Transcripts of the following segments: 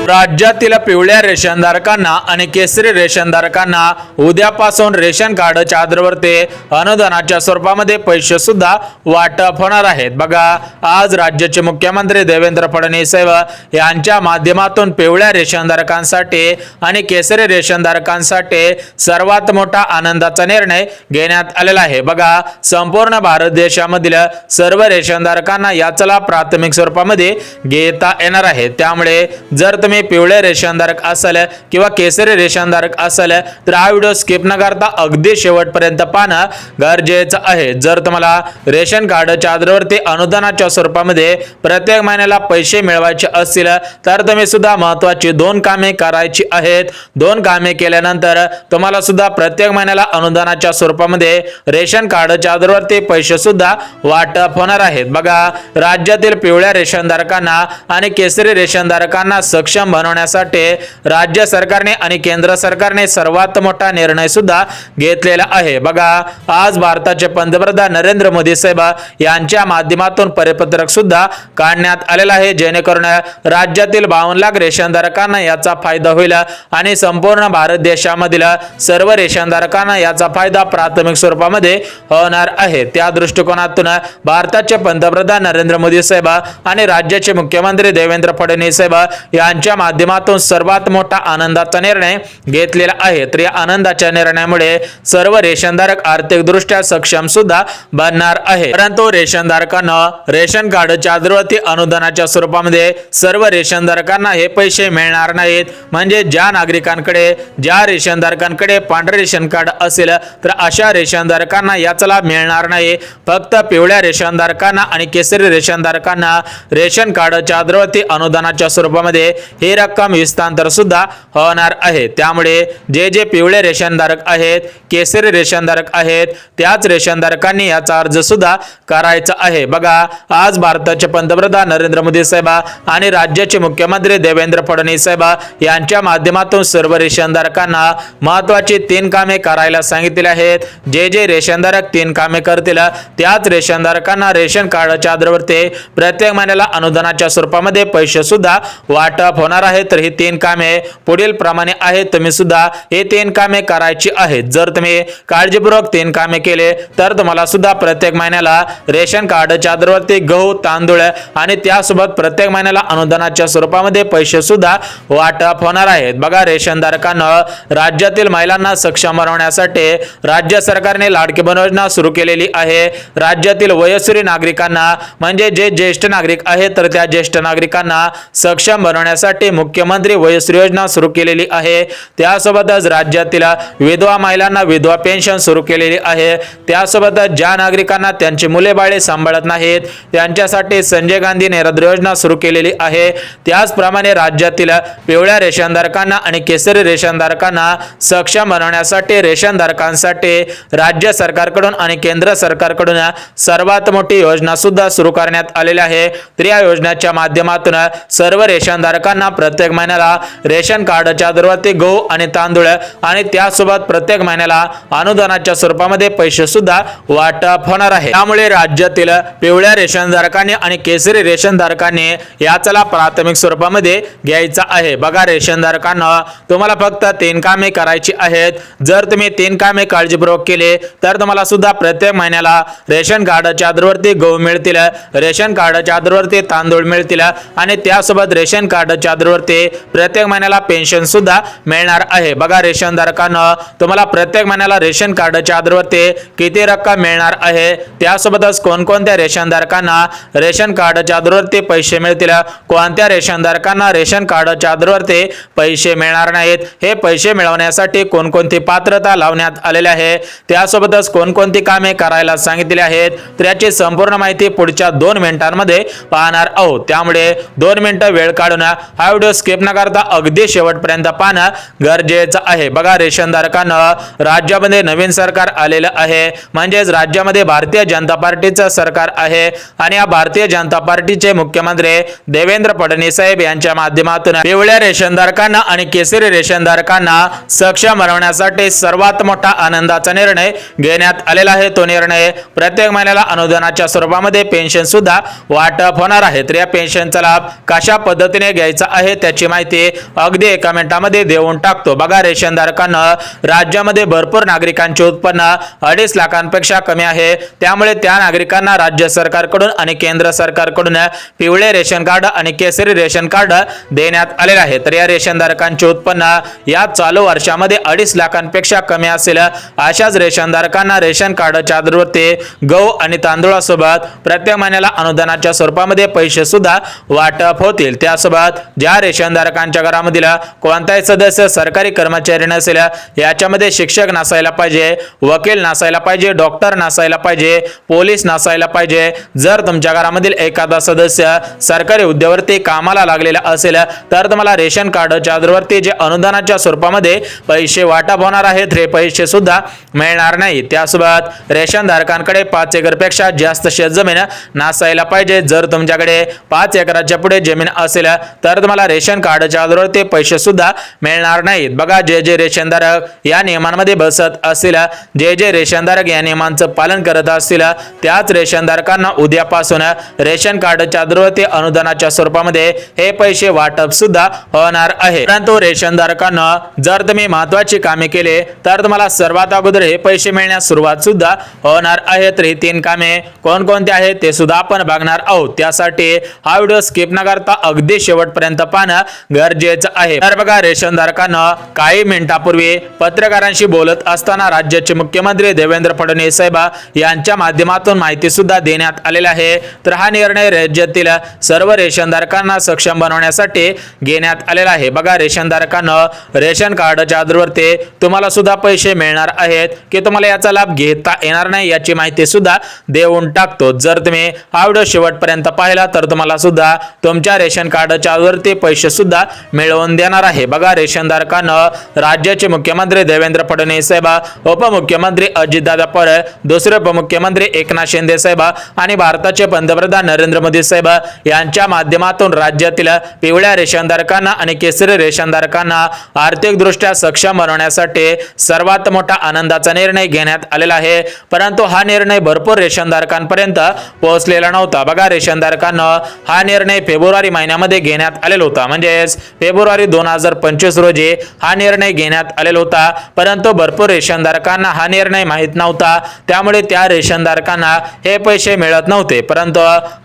राज्यातील पिवळ्या रेशनधारकांना आणि केसरी रेशनधारकांना उद्यापासून रेशन कार्डच्या आधारावरती अनुदानाच्या स्वरूपामध्ये पैसे सुद्धा वाटप होणार आहेत। बघा, आज राज्याचे मुख्यमंत्री देवेंद्र फडणवीस यांच्या माध्यमातून पिवळ्या रेशनधारकांसाठी आणि केसरी रेशनधारकांसाठी सर्वात मोठा आनंदाचा निर्णय घेण्यात आलेला आहे। बघा, संपूर्ण भारत देशामधील सर्व रेशनधारकांना याचा लाभ प्राथमिक स्वरूपामध्ये घेता येणार आहे। त्यामुळे जर तुम्ही पिवळे रेशनधारक असाल किंवा केसरी रेशनधारक असाल तर हा व्हिडिओ स्किप न करता अगदी शेवटपर्यंत पाहणं गरजेचं आहे। जर तुम्हाला रेशन कार्डच्या आधारावरती अनुदानाच्या स्वरूपामध्ये प्रत्येक महिन्याला पैसे मिळवायचे असतील तर तुम्ही सुद्धा महत्त्वाची 2 कामे करायची आहेत। 2 कामे केल्यानंतर तुम्हाला सुद्धा प्रत्येक महिन्याला अनुदानाच्या स्वरूपामध्ये रेशन कार्डच्या आधारावरती पैसे सुद्धा वाटप होणार आहेत। बघा, राज्यातील पिवळ्या रेशनधारकांना आणि केसरी रेशनधारकांना सक्षम बनवण्यासाठी राज्य सरकारने आणि केंद्र सरकारने सर्वात मोठा निर्णय सुद्धा घेतलेला आहे। बघा, आज भारताचे पंतप्रधान नरेंद्र मोदी साहेब यांच्या माध्यमातून परिपत्रक सुद्धा काढण्यात आलेला आहे, जेणेकरून राज्यातील 52 लाख रेशनधारकांना याचा फायदा होईल आणि संपूर्ण भारत देशामधील सर्व रेशनधारकांना याचा फायदा प्राथमिक स्वरूपामध्ये होणार आहे। त्या दृष्टिकोनातून भारताचे पंतप्रधान नरेंद्र मोदी साहेब आणि राज्याचे मुख्यमंत्री देवेंद्र फडणवीस साहेब यांच्या माध्यमातून सर्वात मोठा आनंदाचा निर्णय घेतलेला आहे। तर या आनंदाच्या निर्णयामुळे सर्व रेशनधारक आर्थिकदृष्ट्या सक्षम सुद्धा बनणार आहे। परंतु रेशनधारकांना रेशन कार्डच्या आधारावरती अनुदानाच्या स्वरूपामध्ये सर्व रेशनधारकांना हे पैसे मिळणार नाहीत। म्हणजे ज्या नागरिकांकडे ज्या रेशनधारकांकडे पांढरे रेशन कार्ड असेल तर अशा रेशनधारकांना याचा लाभ मिळणार नाही। फक्त पिवळ्या रेशनधारकांना आणि केसरी रेशनधारकांना रेशन कार्डच्या आधारावरती अनुदानाच्या स्वरूपामध्ये ही रक्कम हस्तांतर सुद्धा होणार आहे। त्यामुळे जे पिवळे रेशनधारक आहेत, केसरी रेशनधारक आहेत, त्याच रेशनधारकांनी याचा अर्ज सुद्धा करायचा आहे। बघा, आज भारताचे पंतप्रधान नरेंद्र मोदी साहेब आणि राज्याचे मुख्यमंत्री देवेंद्र फडणवीस साहेब यांच्या माध्यमातून सर्व रेशनधारकांना महत्त्वाची 3 कामे करायला सांगितले आहेत। जे रेशनधारक 3 कामे करतील त्याच रेशनधारकांना रेशन कार्डच्या आधारावरती प्रत्येक महिन्याला अनुदानाच्या स्वरूपामध्ये पैसे सुद्धा वाटप होणार आहे। तर ही 3 कामे पुढील प्रमाणे आहेत, तुम्ही सुद्धा हे 3 कामे करायची आहेत। जर तुम्ही काळजीपूर्वक 3 कामे केले तर तुम्हाला सुद्धा प्रत्येक महिन्याला रेशन कार्डच्या आधारावरती गहू, तांदूळ आणि त्यासोबत प्रत्येक महिन्याला अनुदानाच्या स्वरूपामध्ये पैसे सुद्धा वाटप होणार आहेत। बघा, रेशनधारकांना राज्यातील महिलांना सक्षम बनवण्यासाठी राज्य सरकारने लाडकी बहीण योजना सुरू केलेली आहे। राज्यातील वयस्कर नागरिकांना म्हणजे जे ज्येष्ठ नागरिक आहेत तर त्या ज्येष्ठ नागरिकांना सक्षम बनवण्यासाठी मुख्यमंत्री वयस्कर योजना सुरू केलेली आहे। त्यासोबतच राज्यातील विधवा महिलांना विधवा पेन्शन सुरू केलेली आहे। त्यासोबतच ज्या नागरिकांना त्यांची मुले बाळे सांभाळत नाहीत त्यांच्यासाठी संजय गांधी निराधार योजना सुरू केलेली आहे। त्याचप्रमाणे राज्यातील पिवळ्या रेशनधारकांना आणि केसरी रेशनधारकांना सक्षम बनवण्यासाठी रेशनधारकांसाठी राज्य सरकारकडून आणि केंद्र सरकारकडून सर्वात मोठी योजना सुद्धा सुरू करण्यात आलेली आहे। तर या योजनेच्या माध्यमातून सर्व रेशनधारकांना प्रत्येक महिन्याला रेशन कार्डच्या आधारावरती गहू आणि तांदूळ आणि त्यासोबत प्रत्येक महिन्याला अनुदानाच्या स्वरूपामध्ये पैसे सुद्धा वाटप होणार आहे। त्यामुळे राज्यातील पिवळ्या रेशनधारकांनी आणि केसरी रेशनधारकांनी याचा प्राथमिक स्वरूपामध्ये घ्यायचा आहे। बघा, रेशनधारकांना तुम्हाला फक्त 3 कामे करायची आहेत। जर तुम्ही 3 कामे काळजीपूर्वक केले तर तुम्हाला सुद्धा प्रत्येक महिन्याला रेशन कार्डच्या आधारावरती गहू मिळतील, रेशन कार्डच्या आधारावरती तांदूळ मिळतील आणि त्यासोबत रेशन कार्डच्या आधारावरती प्रत्येक महिन्याला पेन्शन सुद्धा मिळणार आहे। बघा, रेशनधारकांना तुम्हाला प्रत्येक महिन्याला रेशन कार्डच्या आधारावरती किती रक्कम मिळणार आहे, त्यासोबतच कोणकोणत्या रेशनधारकांना रेशन कार्डच्या आधारावरती पैसे मिळतील, कोणत्या रेशनधारकांना रेशन कार्डच्या आधारावरती पैसे मिळणार नाहीत, हे पैसे मिळवण्यासाठी कोणकोणती पात्रता लावण्यात आलेली आहे, त्यासोबतच कोणकोणती कामे करायला सांगितली आहेत, तर याची संपूर्ण माहिती पुढच्या 2 मिनिटांमध्ये पाहणार आहोत। त्यामुळे 2 मिनिटं वेळ काढून हा व्हिडिओ स्किप न करता अगदी शेवटपर्यंत पाहणं गरजेचं आहे। बघा, रेशनधारकांना राज्यामध्ये नवीन सरकार आलेलं आहे, म्हणजेच राज्यामध्ये भारतीय जनता पार्टीचं सरकार आहे आणि या भारतीय जनता पार्टीचे मुख्यमंत्री देवेंद्र फडणवीस साहेब यांच्या माध्यमातून पिवळ्या रेशनधारकांना आणि केसरी रेशनधारकांना सक्षम बनवण्यासाठी सर्वात मोठा आनंदाचा निर्णय घेण्यात आलेला आहे। तो निर्णय प्रत्येक महिन्याला अनुदानाच्या स्वरूपामध्ये पेन्शन सुद्धा वाटप होणार आहे। तर या पेन्शनचा लाभ कशा पद्धतीने घ्यायचा आहे त्याची माहिती अगदी एका मिनिटामध्ये देऊन टाकतो। बघा, रेशनधारकांना राज्यामध्ये भरपूर नागरिकांचे उत्पन्न 2.5 लाखांपेक्षा कमी आहे, त्यामुळे त्या नागरिकांना राज्य सरकारकडून आणि केंद्र सरकारकडून पिवळे रेशन कार्ड आणि केसरी रेशन कार्ड देण्यात आलेले आहे। तर या रेशनधारकांचे उत्पन्न या चालू वर्षामध्ये 2.5 लाखांपेक्षा कमी असेल अशाच रेशनधारकांना रेशन कार्डच्या आधारावरती गहू आणि तांदूळासोबत प्रत्येक महिन्याला अनुदानाच्या स्वरूपामध्ये पैसे सुद्धा वाटप होतील। त्यासोबत ज्या रेशनधारकांच्या घरामधील कोणताही सदस्य सरकारी कर्मचारी नसेल, याच्यामध्ये शिक्षक नसायला पाहिजे, वकील नसायला पाहिजे, डॉक्टर नसायला पाहिजे, पोलीस नसायला पाहिजे, जर तुमच्या घरामधील एखादा सदस्य सरकारी उद्योगावरती कामाला लागलेला असेल तर तुम्हाला रेशन कार्डच्या आधारावरती जे अनुदानाच्या स्वरूपामध्ये पैसे वाटप होणार आहेत हे पैसे सुद्धा मिळणार नाही। त्यासोबत रेशनधारकांकडे 5 एकरपेक्षा जास्त शेतजमीन नसायला पाहिजे। जर तुमच्याकडे 5 एकराच्या पुढे जमीन असेल तर तुम्हाला रेशन कार्डच्या आधारावरती पैसे सुद्धा मिळणार नाहीत। बघा, जे रेशनधारक या नियमांमध्ये बसत असतील, जे रेशनधारक या नियमांचं पालन करत असतील, त्याच रेशनधारकांना उद्यापासून रेशन कार्डच्या आधारावरती अनुदानाच्या स्वरूपामध्ये हे पैसे वाटप सुद्धा होणार आहे। परंतु रेशनधारकांना जर तुम्ही महत्त्वाची कामे केले तर तुम्हाला सर्वात अगोदर हे पैसे मिळण्यास सुरुवात सुद्धा होणार आहे। तर ही 3 कामे कोणकोणती आहेत ते सुद्धा आपण बघणार आहोत। त्यासाठी हा व्हिडिओ स्किप न करता अगदी शेवटपर्यंत पाहणं गरजेचं आहे। तर बघा, रेशनधारकांना काही मिनिटांपूर्वी पत्रकारांशी बोलत असताना राज्याचे मुख्यमंत्री देवेंद्र फडणवीस साहेब यांच्या माध्यमातून माहिती सुद्धा देण्यात आलेली आहे। तर हा निर्णय राज्यातील सर्व रेशनधारकांना सक्षम बनवण्यासाठी घेण्यात आलेला आहे। बघा, रेशनधारकांना रेशन कार्डच्या आधारावरती तुम्हाला सुद्धा पैसे मिळणार आहेत की तुम्हाला याचा लाभ घेता येणार नाही याची माहिती सुद्धा देऊन टाकतो। जर तुम्ही हा व्हिडिओ शेवटपर्यंत पाहिला तर तुम्हाला सुद्धा तुमच्या रेशन कार्डच्या आधारावरती पैसे सुद्धा मिळवून देणार आहे। बघा, रेशनधारकांना राज्याचे मुख्यमंत्री देवेंद्र फडणवीस साहेब, उपमुख्यमंत्री अजितदादा पवार, दुसरे उपमुख्यमंत्री एकनाथ शिंदे साहेब आणि भारताचे पंतप्रधान नरेंद्र मोदी साहेब यांच्या माध्यमातून राज्यातील पिवळ्या रेशनधारकांना आणि केसरी रेशनधारकांना आर्थिकदृष्ट्या सक्षम बनवण्यासाठी सर्वात मोठा आनंदाचा निर्णय घेण्यात आलेला आहे। परंतु हा निर्णय भरपूर रेशनधारकांपर्यंत पोहोचलेला नव्हता। बघा, रेशनधारकांना हा निर्णय फेब्रुवारी महिन्यामध्ये घेण्यात आलेला होता, म्हणजेच फेब्रुवारी 2025 रोजी हा निर्णय घेण्यात आलेला होता। परंतु भरपूर रेशनधारकांना हा निर्णय माहित नव्हता, त्यामुळे त्या रेशनधारकांना हे पैसे मिळत नव्हते। परंतु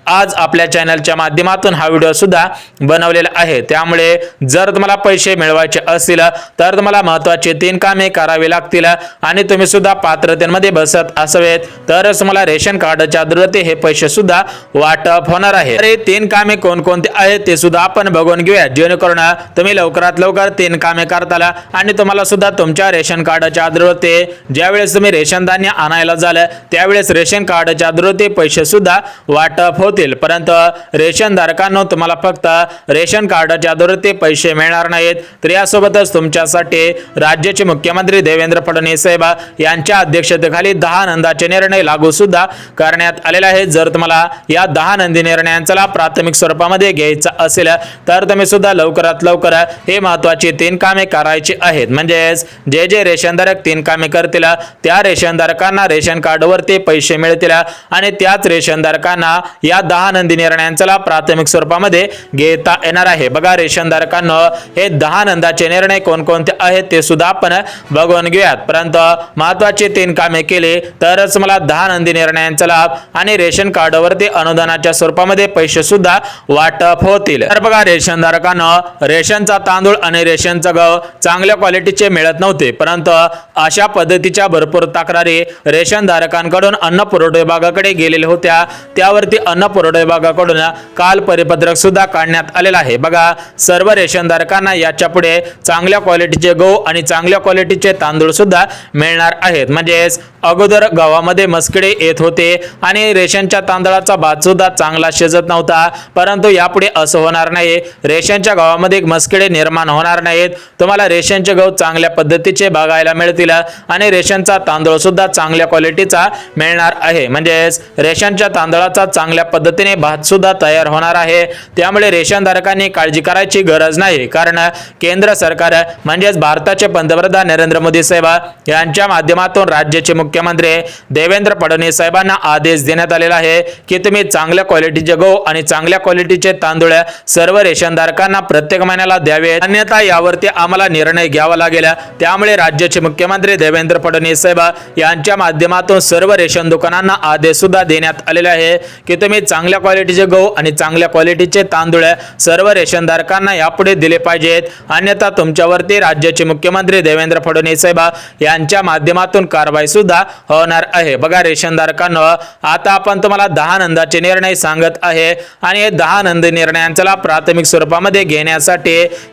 आज आपल्या चॅनलच्या माध्यमातून हा व्हिडिओ सुद्धा बनवलेला आहे। त्यामुळे जर तुम्हाला पैसे मिळवायचे असतील तर तुम्हाला महत्त्वाची 3 कामे करावी लागतील आणि तुम्ही सुद्धा पात्रतेमध्ये बसत असावेत तरच तुम्हाला रेशन कार्डच्या आधारावरती हे पैसे सुद्धा वाटप होणार आहे। तर हे 3 कामे कोणकोणती आहेत ते सुद्धा आपण बघून घेऊया, जेणेकरून तुम्ही लवकरात लवकर 3 कामे करताल आणि तुम्हाला सुद्धा तुमच्या रेशन कार्डच्या आधारावरती ज्यावेळेस तुम्ही रेशन धान्य आणायला जाल त्यावेळेस रेशन कार्डच्या आधारावरती पैसे सुद्धा वाटप होतील। परंतु रेशन धारकांना तुम्हाला फक्त रेशन कार्डच्या आधारावरती पैसे मिळणार नाहीत, तर यासोबतच तुमच्यासाठी राज्याचे मुख्यमंत्री देवेंद्र फडणवीस साहेब यांच्या अध्यक्षतेखाली 10 आनंदाचे निर्णय लागू सुद्धा करण्यात आलेले आहेत। जर तुम्हाला या 10 आनंदी निर्णयांचा लाभ प्राथमिक स्वरूपामध्ये घ्यायचा असेल तर तुम्ही सुद्धा लवकरात लवकर हे महत्त्वाची 3 कामे करायची आहेत। म्हणजेच जे रेशनधारक 3 कामे करतील त्या रेशनधारकांना रेशन कार्डवरती पैसे मिळतील आणि त्याच रेशनधारकांना या 10 आनंदी निर्णयांचा लाभ प्राथमिक स्वरूपामध्ये घेता येणार आहे। बघा, रेशनधारकांना हे 10 आनंदाचे निर्णय कोणकोणते आहेत ते सुद्धा आपण बघून घेऊयात। परंतु महत्त्वाची 3 कामे केली तरच मला 10 आनंदी निर्णयांचा लाभ आणि रेशन कार्डवरती अनुदानाच्या स्वरूपामध्ये पैसे सुद्धा वाटप होतील। तर बघा, रेशनधारकांना रेशनचा तांदूळ आणि रेशनचा गहू चांगल्या क्वालिटीचे मिळत नव्हते, परंतु अशा पद्धतीच्या भरपूर तक्रारी रेशनधारकांकडून अन्न पुरवठा विभागाकडे गेलेल्या होत्या। त्यावरती अन्न पुरवठा विभागाकडून काल परिपत्रक सुद्धा काढण्यात आलेला आहे। बघा, सर्व रेशनधारकांना याच्या पुढे चांगल्या क्वालिटीचे गहू आणि चांगल्या क्वालिटीचे तांदूळ सुद्धा मिळणार आहेत। म्हणजेच अगोदर गव्हामध्ये मस्किडे येत होते आणि रेशनच्या तांदळाचा भात सुद्धा चांगला शिजत नव्हता, परंतु यापुढे असं होणार नाही। रेशनच्या गव्हामध्ये मस्किडे निर्माण होणार नाहीत, तुम्हाला रेशनचे गहू चांगल्या पद्धतीचे बघायला मिळतील आणि रेशनचा तांदूळ सुद्धा चांगल्या क्वालिटीचा मिळणार आहे। म्हणजेच रेशनच्या तांदळाचा चांगल्या पद्धतीने भात सुद्धा तयार होणार आहे। त्यामुळे रेशनधारकांनी काळजी करायची गरज नाही, कारण केंद्र सरकार म्हणजेच भारताचे पंतप्रधान नरेंद्र मोदी साहेब यांच्या माध्यमातून राज्याचे मुख्यमंत्री देवेंद्र फडणवीस साहेबांना आदेश देण्यात आलेला आहे की तुम्ही चांगल्या क्वालिटीचे गहू आणि चांगल्या क्वालिटीचे तांदूळ सर्व रेशन रेशनधारकांना प्रत्येक महिन्याला द्यावे, अन्यथा यावरती आम्हाला निर्णय घ्यावा लागेल। त्यामुळे राज्याचे मुख्यमंत्री देवेंद्र फडणवीस साहेब यांच्या माध्यमातून सर्व रेशन दुकानांना आदेश सुद्धा देण्यात आलेले आहे की तुम्ही चांगल्या क्वालिटीचे गहू आणि चांगल्या क्वालिटीचे तांदूळ सर्व रेशनधारकांना यापुढे दिले पाहिजेत, अन्यथा तुमच्यावरती राज्याचे मुख्यमंत्री देवेंद्र फडणवीस साहेब यांच्या माध्यमातून कारवाई सुद्धा होणार आहे। बघा रेशनधारकांनो, आता आपण तुम्हाला 10 नंदाचे निर्णय सांगत आहे आणि हे 10 नंद निर्णयांचा प्राथमिक स्वरूपामध्ये घेण्यासाठी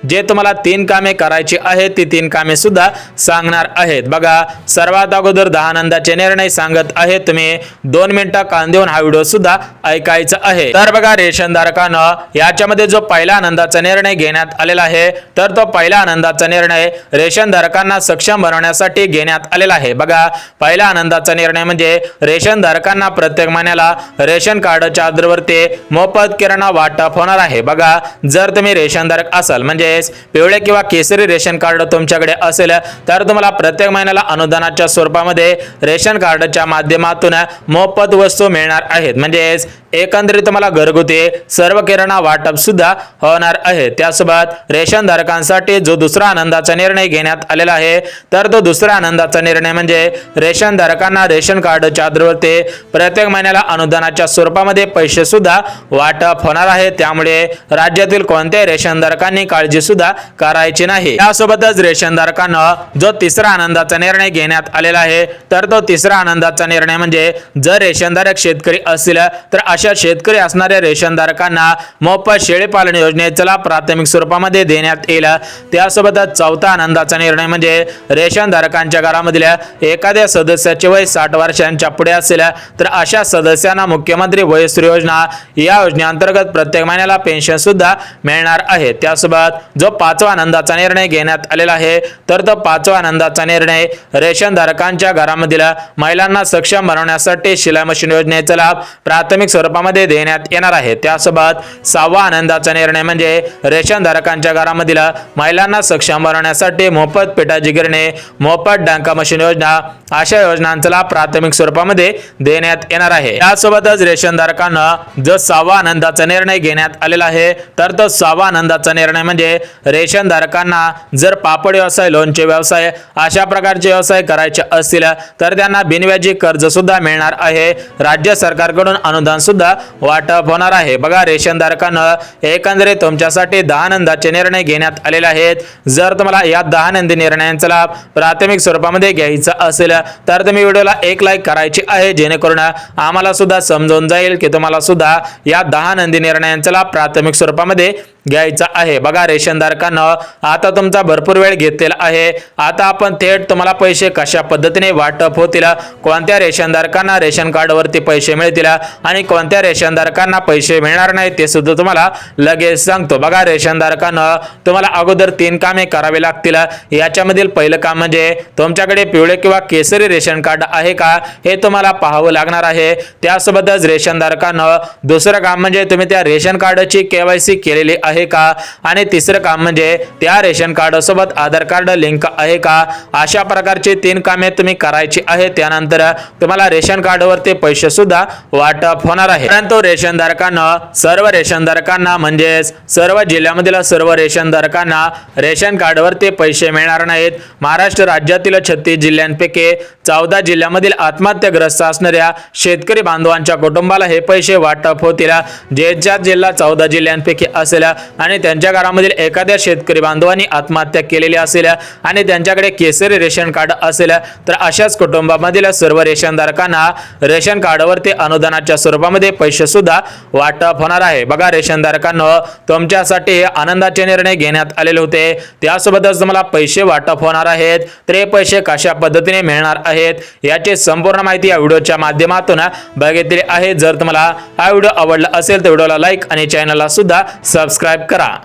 जे तुम्हाला 3 कामे करायची आहेत ती 3 कामे सुद्धा सांगणार आहेत। बघा सर्वात अगोदर 10 नंदाचे निर्णय सांगत आहे, तुम्ही 2 मिनिटं कान देऊन हा व्हिडिओ सुद्धा ऐकायचा आहे। तर बघा रेशनधारकांनो, याच्यामध्ये जो पहिला आनंदाचा निर्णय घेण्यात आलेला आहे तर तो पहिला आनंदाचा निर्णय रेशनधारकांना सक्षम बनवण्यासाठी घेण्यात आलेला आहे। बघा पहिला आनंदाचा निर्णय म्हणजे रेशनधारकांना प्रत्येक महिन्याला रेशन कार्डच्या आधारावरती मोफत किराणा वाटप होणार आहे। बघा जर तुम्ही रेशनधारक असाल म्हणजे पिवळे किंवा केसरी रेशन कार्ड तुमच्याकडे असेल तर तुम्हाला प्रत्येक महिन्याला अनुदानाच्या स्वरूपामध्ये रेशन कार्डच्या माध्यमातून मोफत वस्तू मिळणार आहेत, म्हणजे एकंदरीत तुम्हाला घरगुती सर्व किराणा वाटप सुद्धा होणार आहे। त्यासोबत रेशनधारकांसाठी जो दुसरा आनंदाचा निर्णय घेण्यात आलेला आहे तर तो दुसरा आनंदाचा निर्णय म्हणजे रेशनधारकांना रेशन कार्डच्या आधारावरती प्रत्येक महिन्याला अनुदानाच्या स्वरूपामध्ये पैसे सुद्धा वाटप होणार आहे। त्यामुळे राज्यातील कोणत्याही रेशनधारकांनी काळजी सुद्धा करायची नाही। त्यासोबतच रेशनधारकांना जो तिसरा आनंदाचा निर्णय घेण्यात आलेला आहे तर तो तिसरा आनंदाचा निर्णय म्हणजे जर रेशनधारक शेतकरी असतील तर अशा शेतकरी असणाऱ्या रेशनधारकांना मोफत शेळीपालन योजनेचा प्राथमिक स्वरूपामध्ये देण्यात येईल। त्यासोबतच चौथा आनंदाचा निर्णय म्हणजे रेशनधारकांच्या घरामधील एखाद्या सदस्याचे वय 60 वर्षांच्या पुढे असेल तर अशा सदस्यांना मुख्यमंत्री वयश्री योजना या योजनेअंतर्गत प्रत्येक महिन्याला पेन्शन सुद्धा मिळणार आहे। त्यासोबत जो पाचवा आनंदाचा निर्णय घेण्यात आलेला आहे तर तो पाचवा आनंदाचा निर्णय रेशनधारकांच्या घरामधील महिलांना सक्षम बनवण्यासाठी शिलाई मशीन योजनेचा लाभ प्राथमिक स्वरूपामध्ये देण्यात येणार आहे। त्यासोबत सहावा आनंदाचा निर्णय म्हणजे रेशनधारकांच्या घरामधील महिलांना सक्षम बनवण्यासाठी मोफत पिठाची गिरणी, मोफत डांका मशीन योजना अशा योजनांचा लाभ प्राथमिक स्वरूपामध्ये देण्यात येणार आहे। त्यासोबतच रेशनधारकांना जो सहावा आनंदाचा निर्णय घेण्यात आलेला आहे तर तो सहावा आनंदाचा निर्णय म्हणजे रेशनधारकांना जर पापड व्यवसाय, लोणचे व्यवसाय अशा प्रकारचे व्यवसाय करायचे असतील तर त्यांना बिनव्याजी कर्ज सुद्धा मिळणार आहे। राज्य सरकारकडून अनुदान सुद्धा वाटप होणार आहे। बघा रेशनधारकांना एकंदरीत तुमच्यासाठी 10 आनंदाचे निर्णय घेण्यात आलेले आहेत। जर तुम्हाला या 10 आनंदी निर्णयांचा लाभ प्राथमिक स्वरूपामध्ये घ्यायचा असेल तर तुम्ही व्हिडिओला एक लाईक करायची आहे, जेणेकरून आम्हाला सुद्धा समजून जाईल की तुम्हाला सुद्धा या 10 आनंदी निर्णयांचा लाभ प्राथमिक स्वरूपामध्ये घ्यायचा आहे। बघा रेशनधारकांना आता तुमचा भरपूर वेळ घेतलेला आहे। आता आपण थेट तुम्हाला पैसे कशा पद्धतीने वाटप होतील, कोणत्या रेशनधारकांना रेशन कार्डवरती पैसे मिळतील आणि कोणत्या रेशनधारकांना पैसे मिळणार नाही ते सुद्धा तुम्हाला लगेच सांगतो। बघा रेशनधारकांना तुम्हाला अगोदर 3 कामे करावी लागतील। याच्यामधील पहिलं काम म्हणजे तुमच्याकडे पिवळे किंवा केसरी रेशन कार्ड आहे का हे तुम्हाला पाहावं लागणार आहे। त्यासोबतच रेशनधारकांना दुसरं काम म्हणजे तुम्ही त्या रेशन कार्डची KYC केलेली आहे का, आणि तिसरं काम म्हणजे त्या रेशन कार्ड सोबत आधार कार्ड लिंक आहे का। अशा प्रकारची 3 कामे तुम्ही करायची आहे। त्यानंतर तुम्हाला रेशन कार्डवरती पैसे सुद्धा वाटप होणार आहे। परंतु रेशनधारकांना सर्व रेशनधारकांना म्हणजे सर्व जिल्ह्यामधील सर्व रेशनधारकांना रेशन कार्डवरती पैसे मिळणार नाहीत। महाराष्ट्र राज्यातील 36 जिल्ह्यांपैकी 14 जिल्ह्यामधील आत्महत्याग्रस्त असणाऱ्या शेतकरी बांधवांच्या कुटुंबाला हे पैसे वाटप होतील। ज्या जिल्हा 14 जिल्ह्यांपैकी असेल आणि त्यांच्या घरामधील एखाद्या शेतकरी बांधवांनी आत्महत्या केलेली असेल आणि त्यांच्याकडे केसरी रेशन कार्ड असेल तर अशाच कुटुंबामधील सर्व रेशनधारकांना रेशन कार्डवरती अनुदानाच्या स्वरूपामध्ये पैसे सुद्धा वाटप होणार आहे। बघा रेशनधारकांना तुमच्यासाठी आनंदाचे निर्णय घेण्यात आलेले होते, त्यासोबतच तुम्हाला पैसे वाटप होणार आहेत। तर हे पैसे कशा पद्धतीने मिळणार आहेत याची संपूर्ण माहिती या व्हिडिओच्या माध्यमातून बघितली आहे। जर तुम्हाला हा व्हिडिओ आवडला असेल तर व्हिडिओला लाईक आणि चॅनलला सुद्धा सबस्क्राइब करा।